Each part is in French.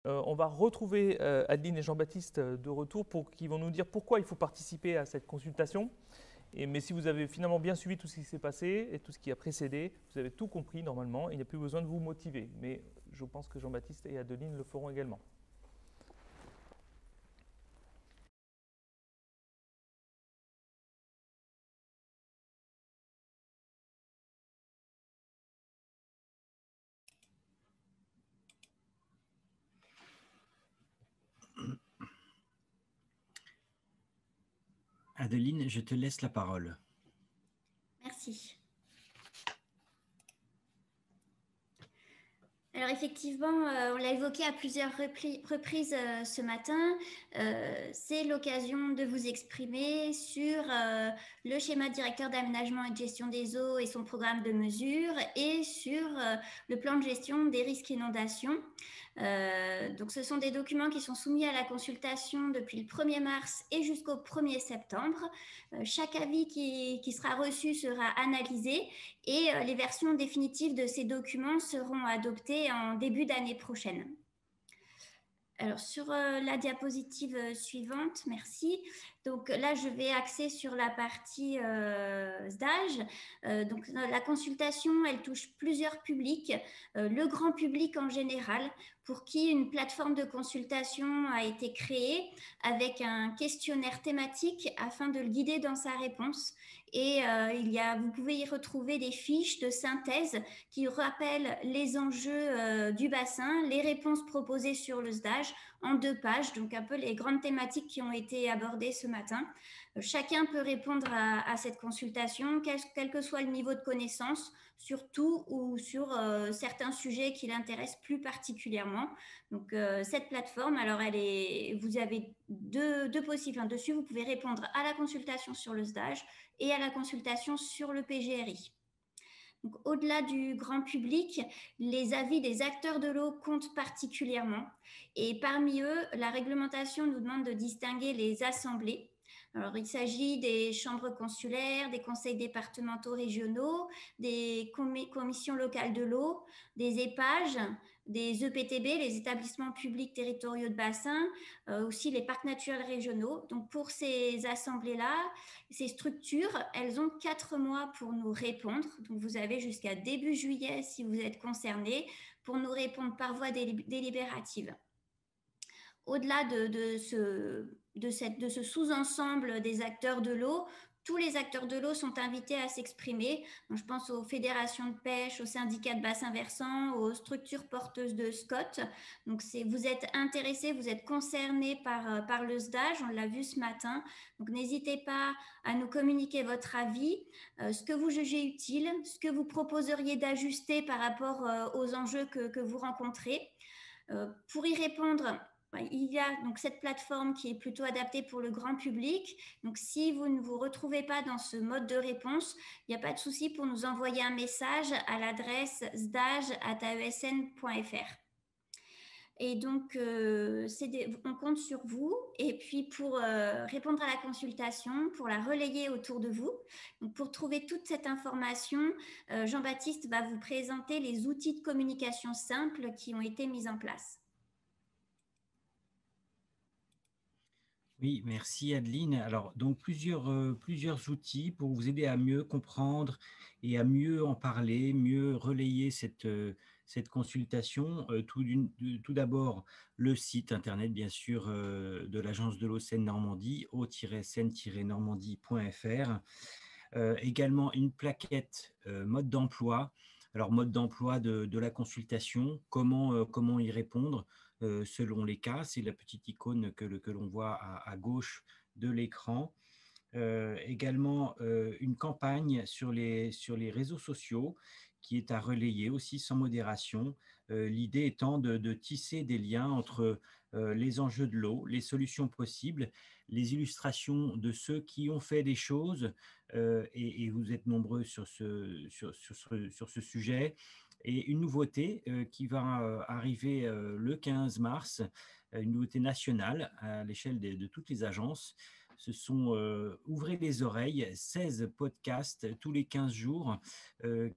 On va retrouver Adeline et Jean-Baptiste de retour pour qu'ils vont nous dire pourquoi il faut participer à cette consultation. Mais si vous avez finalement bien suivi tout ce qui s'est passé et tout ce qui a précédé, vous avez tout compris normalement, il n'y a plus besoin de vous motiver. Mais je pense que Jean-Baptiste et Adeline le feront également. Adeline, je te laisse la parole. Merci. Alors effectivement, on l'a évoqué à plusieurs reprises ce matin, c'est l'occasion de vous exprimer sur le schéma directeur d'aménagement et de gestion des eaux et son programme de mesures et sur le plan de gestion des risques inondations. Donc ce sont des documents qui sont soumis à la consultation depuis le 1er mars et jusqu'au 1er septembre. Chaque avis qui sera reçu sera analysé et les versions définitives de ces documents seront adoptées en début d'année prochaine. Alors, sur la diapositive suivante, merci. Donc là, je vais axer sur la partie stage. Donc la consultation, elle touche plusieurs publics. Le grand public en général, pour qui une plateforme de consultation a été créée avec un questionnaire thématique afin de le guider dans sa réponse. Et vous pouvez y retrouver des fiches de synthèse qui rappellent les enjeux du bassin, les réponses proposées sur le stage en 2 pages, donc un peu les grandes thématiques qui ont été abordées ce matin. Chacun peut répondre à cette consultation, quel que soit le niveau de connaissance, sur tout ou sur certains sujets qui l'intéressent plus particulièrement. Donc cette plateforme, alors vous avez deux possibles. Dessus, vous pouvez répondre à la consultation sur le stage et à la consultation sur le PGRI. Donc, au-delà du grand public, les avis des acteurs de l'eau comptent particulièrement. Et parmi eux, la réglementation nous demande de distinguer les assemblées. Alors, il s'agit des chambres consulaires, des conseils départementaux régionaux, des commissions locales de l'eau, des EPAGE, des EPTB, les établissements publics territoriaux de bassin, aussi les parcs naturels régionaux. Donc, pour ces assemblées-là, ces structures, elles ont 4 mois pour nous répondre. Donc, vous avez jusqu'à début juillet, si vous êtes concerné, pour nous répondre par voie délibérative. Au-delà de ce sous-ensemble des acteurs de l'eau, tous les acteurs de l'eau sont invités à s'exprimer. Je pense aux fédérations de pêche, aux syndicats de bassin versant, aux structures porteuses de SCOT. Donc, vous êtes intéressés, vous êtes concernés par le stage, on l'a vu ce matin. Donc, n'hésitez pas à nous communiquer votre avis, ce que vous jugez utile, ce que vous proposeriez d'ajuster par rapport aux enjeux que vous rencontrez. Pour y répondre, il y a donc cette plateforme qui est plutôt adaptée pour le grand public. Donc, si vous ne vous retrouvez pas dans ce mode de réponse, il n'y a pas de souci pour nous envoyer un message à l'adresse sdage@aesn.fr. Et donc, on compte sur vous. Et puis, pour répondre à la consultation, pour la relayer autour de vous. Donc, pour trouver toute cette information, Jean-Baptiste va vous présenter les outils de communication simples qui ont été mis en place. Oui, merci Adeline. Alors, donc plusieurs outils pour vous aider à mieux comprendre et à mieux en parler, mieux relayer cette consultation. Tout d'abord, le site internet, bien sûr, de l'Agence de l'eau Seine-Normandie, eau-seine-normandie.fr. Également, une plaquette mode d'emploi. Alors, mode d'emploi de la consultation, comment y répondre selon les cas. C'est la petite icône que l'on voit à gauche de l'écran. Également, une campagne sur les réseaux sociaux qui est à relayer aussi sans modération. L'idée étant de tisser des liens entre les enjeux de l'eau, les solutions possibles, les illustrations de ceux qui ont fait des choses, et vous êtes nombreux sur ce sujet. Et une nouveauté qui va arriver le 15 mars, une nouveauté nationale à l'échelle de toutes les agences. Ce sont Ouvrez les oreilles, 16 podcasts tous les 15 jours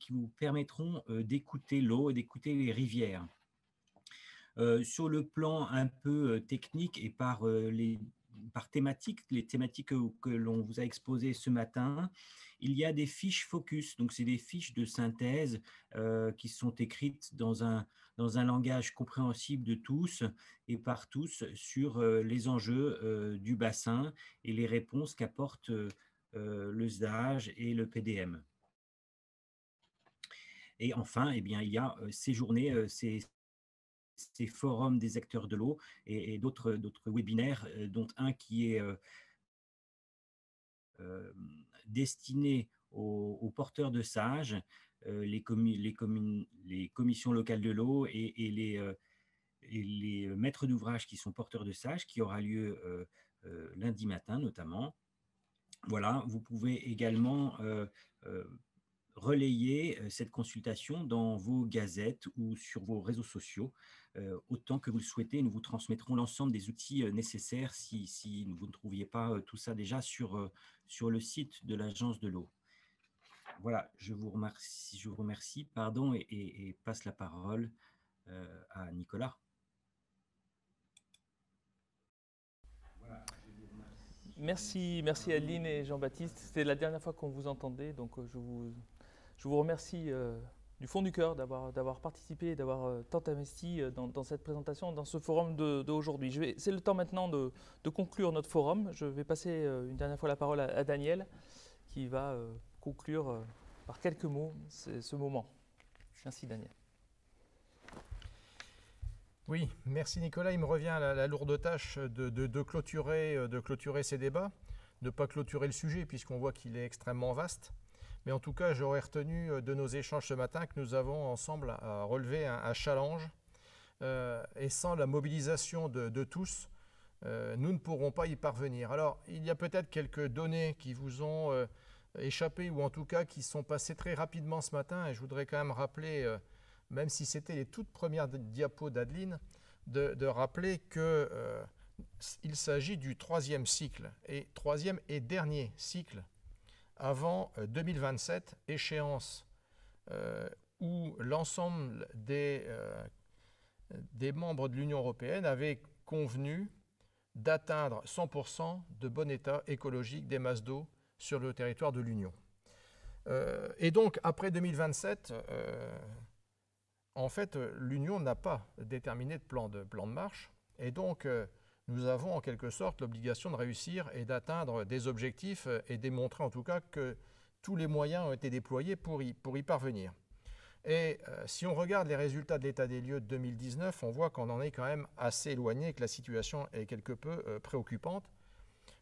qui vous permettront d'écouter l'eau et d'écouter les rivières. Sur le plan un peu technique et par thématique, les thématiques que l'on vous a exposées ce matin, il y a des fiches focus. Donc, c'est des fiches de synthèse qui sont écrites dans un langage compréhensible de tous et par tous sur les enjeux du bassin et les réponses qu'apportent le SDAGE et le PDM. Et enfin, eh bien, il y a ces journées, ces forums des acteurs de l'eau et d'autres webinaires, dont un qui est destiné aux porteurs de SAGE, les commissions locales de l'eau et les maîtres d'ouvrage qui sont porteurs de SAGE, qui aura lieu lundi matin notamment. Voilà, vous pouvez également relayer cette consultation dans vos gazettes ou sur vos réseaux sociaux autant que vous le souhaitez. Nous vous transmettrons l'ensemble des outils nécessaires si vous ne trouviez pas tout ça déjà sur le site de l'Agence de l'eau. Voilà, je vous remercie pardon, et passe la parole à Nicolas. Merci Adeline et Jean-Baptiste. C'était la dernière fois qu'on vous entendait, donc je vous remercie du fond du cœur d'avoir participé et d'avoir tant investi dans cette présentation, dans ce forum d'aujourd'hui. C'est le temps maintenant de conclure notre forum. Je vais passer une dernière fois la parole à Daniel, qui va conclure par quelques mots ce moment. Merci Daniel. Oui, merci Nicolas. Il me revient la lourde tâche de clôturer ces débats, de ne pas clôturer le sujet puisqu'on voit qu'il est extrêmement vaste. Mais en tout cas, j'aurais retenu de nos échanges ce matin que nous avons ensemble à relever un challenge. Et sans la mobilisation de tous, nous ne pourrons pas y parvenir. Alors, il y a peut-être quelques données qui vous ont échappé ou en tout cas qui sont passées très rapidement ce matin. Et je voudrais quand même rappeler, même si c'était les toutes premières diapos d'Adeline, de rappeler qu'il s'agit du troisième et dernier cycle avant 2027, échéance où l'ensemble des membres de l'Union européenne avaient convenu d'atteindre 100% de bon état écologique des masses d'eau sur le territoire de l'Union. Et donc, après 2027, en fait, l'Union n'a pas déterminé de plan de marche. Et donc, nous avons en quelque sorte l'obligation de réussir et d'atteindre des objectifs et démontrer en tout cas que tous les moyens ont été déployés pour y parvenir. Et si on regarde les résultats de l'état des lieux de 2019, on voit qu'on en est quand même assez éloigné et que la situation est quelque peu préoccupante,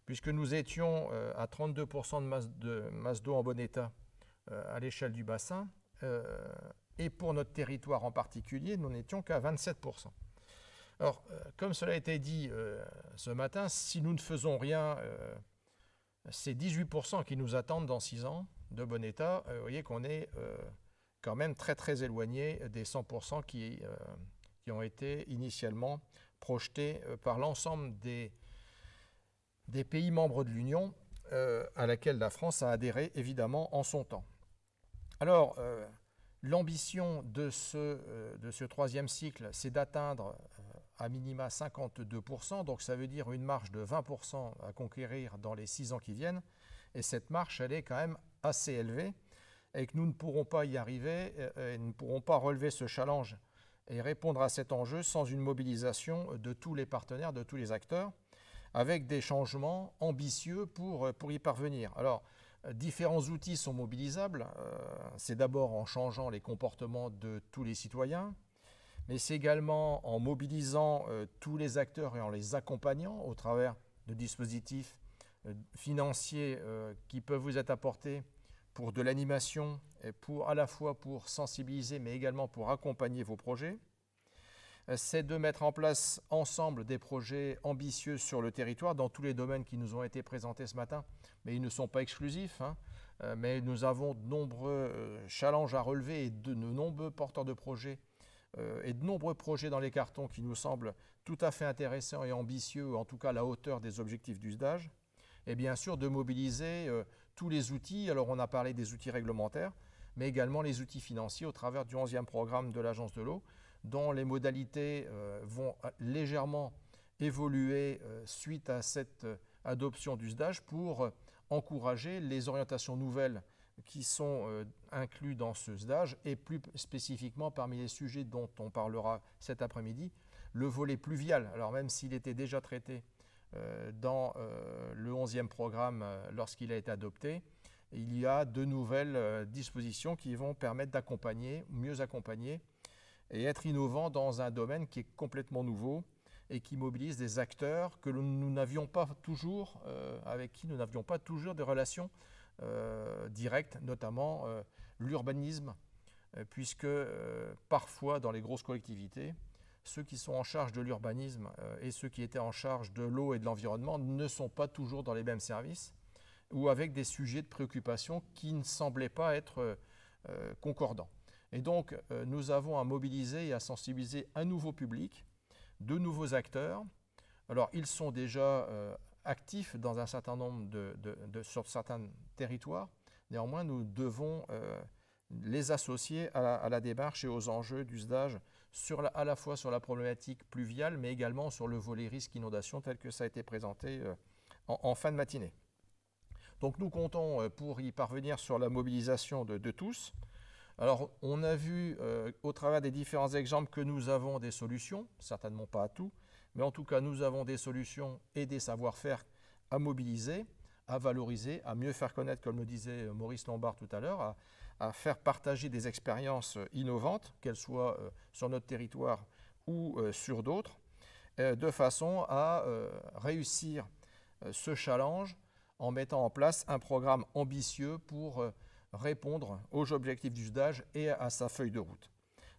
puisque nous étions à 32% de masse d'eau en bon état à l'échelle du bassin, et pour notre territoire en particulier, nous n'étions qu'à 27%. Alors, comme cela a été dit ce matin, si nous ne faisons rien, c'est 18% qui nous attendent dans 6 ans de bon état. Vous voyez qu'on est quand même très très éloigné des 100% qui ont été initialement projetés par l'ensemble des pays membres de l'Union, à laquelle la France a adhéré évidemment en son temps. Alors, l'ambition de ce troisième cycle, c'est d'atteindre à minima 52%, donc ça veut dire une marge de 20% à conquérir dans les 6 ans qui viennent. Et cette marche, elle est quand même assez élevée et que nous ne pourrons pas y arriver et ne pourrons pas relever ce challenge et répondre à cet enjeu sans une mobilisation de tous les partenaires, de tous les acteurs, avec des changements ambitieux pour y parvenir. Alors, différents outils sont mobilisables. C'est d'abord en changeant les comportements de tous les citoyens, mais c'est également en mobilisant tous les acteurs et en les accompagnant au travers de dispositifs financiers qui peuvent vous être apportés pour de l'animation, et à la fois pour sensibiliser, mais également pour accompagner vos projets. C'est de mettre en place ensemble des projets ambitieux sur le territoire dans tous les domaines qui nous ont été présentés ce matin, mais ils ne sont pas exclusifs, mais nous avons de nombreux challenges à relever et de nombreux porteurs de projets et de nombreux projets dans les cartons qui nous semblent tout à fait intéressants et ambitieux, ou en tout cas à la hauteur des objectifs du SDAGE. Et bien sûr de mobiliser tous les outils. Alors on a parlé des outils réglementaires, mais également les outils financiers au travers du 11e programme de l'Agence de l'eau, dont les modalités vont légèrement évoluer suite à cette adoption du SDAGE pour encourager les orientations nouvelles qui sont inclus dans ce SDAGE et plus spécifiquement parmi les sujets dont on parlera cet après-midi, le volet pluvial. Alors même s'il était déjà traité dans le 11e programme lorsqu'il a été adopté, il y a de nouvelles dispositions qui vont permettre d'accompagner, mieux accompagner et être innovant dans un domaine qui est complètement nouveau et qui mobilise des acteurs que nous n'avions pas toujours, avec qui nous n'avions pas toujours des relations directes, notamment l'urbanisme, puisque parfois dans les grosses collectivités, ceux qui sont en charge de l'urbanisme et ceux qui étaient en charge de l'eau et de l'environnement ne sont pas toujours dans les mêmes services ou avec des sujets de préoccupation qui ne semblaient pas être concordants. Et donc, nous avons à mobiliser et à sensibiliser un nouveau public, de nouveaux acteurs. Alors, ils sont déjà actifs dans un certain nombre sur certains territoires. Néanmoins, nous devons les associer à la démarche et aux enjeux du SDAGE à la fois sur la problématique pluviale, mais également sur le volet risque inondation tel que ça a été présenté en fin de matinée. Donc nous comptons pour y parvenir sur la mobilisation de tous. Alors on a vu au travers des différents exemples que nous avons des solutions, certainement pas à tout, mais en tout cas nous avons des solutions et des savoir-faire à mobiliser, à valoriser, à mieux faire connaître, comme le disait Maurice Lombard tout à l'heure, à faire partager des expériences innovantes, qu'elles soient sur notre territoire ou sur d'autres, de façon à réussir ce challenge en mettant en place un programme ambitieux pour répondre aux objectifs du SDAGE et à sa feuille de route.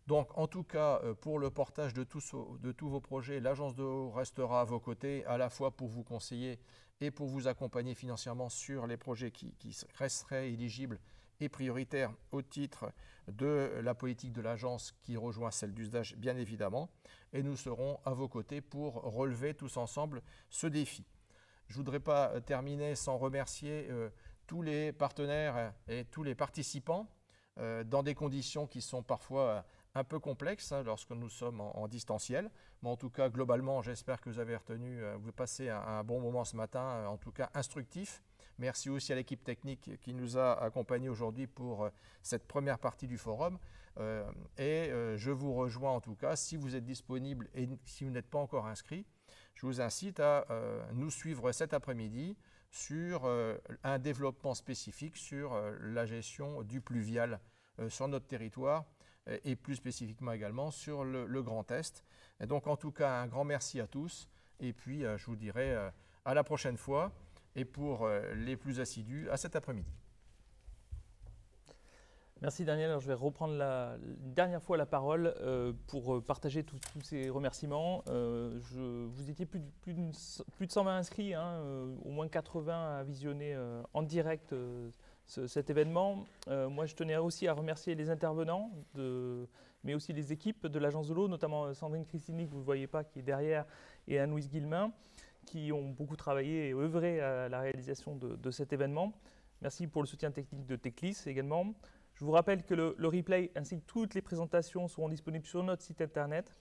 Donc en tout cas, pour le portage de tous vos projets, l'Agence de l'eau restera à vos côtés, à la fois pour vous conseiller et pour vous accompagner financièrement sur les projets qui resteraient éligibles et prioritaires au titre de la politique de l'agence qui rejoint celle du SDAGE, bien évidemment. Et nous serons à vos côtés pour relever tous ensemble ce défi. Je ne voudrais pas terminer sans remercier tous les partenaires et tous les participants dans des conditions qui sont parfois un peu complexes lorsque nous sommes en distanciel. Mais en tout cas, globalement, j'espère que vous avez retenu, vous passez un bon moment ce matin, en tout cas instructif. Merci aussi à l'équipe technique qui nous a accompagnés aujourd'hui pour cette première partie du forum. Je vous rejoins en tout cas, si vous êtes disponible et si vous n'êtes pas encore inscrit, je vous incite à nous suivre cet après-midi sur un développement spécifique sur la gestion du pluvial sur notre territoire et plus spécifiquement également sur le Grand Est. Et donc en tout cas, un grand merci à tous et puis je vous dirai à la prochaine fois et pour les plus assidus à cet après-midi. Merci Daniel. Alors, je vais reprendre une dernière fois la parole pour partager tous ces remerciements. Vous étiez plus de 120 inscrits, au moins 80 à visionner en direct cet événement. Moi, je tenais aussi à remercier les intervenants, mais aussi les équipes de l'Agence de l'eau, notamment Sandrine Christini, que vous ne voyez pas, qui est derrière, et Anne-Louise Guillemin, qui ont beaucoup travaillé et œuvré à la réalisation de cet événement. Merci pour le soutien technique de Teclis également. Je vous rappelle que le replay ainsi que toutes les présentations seront disponibles sur notre site internet.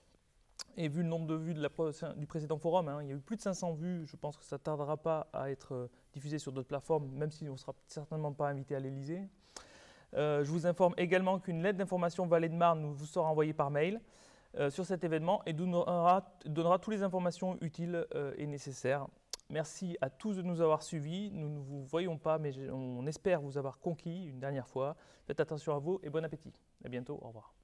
Et vu le nombre de vues du précédent forum, il y a eu plus de 500 vues, je pense que ça ne tardera pas à être diffusé sur d'autres plateformes, même si on ne sera certainement pas invité à l'Elysée. Je vous informe également qu'une lettre d'information Vallée de Marne vous sera envoyée par mail sur cet événement et donnera toutes les informations utiles et nécessaires. Merci à tous de nous avoir suivis. Nous ne vous voyons pas, mais on espère vous avoir conquis une dernière fois. Faites attention à vous et bon appétit. À bientôt. Au revoir.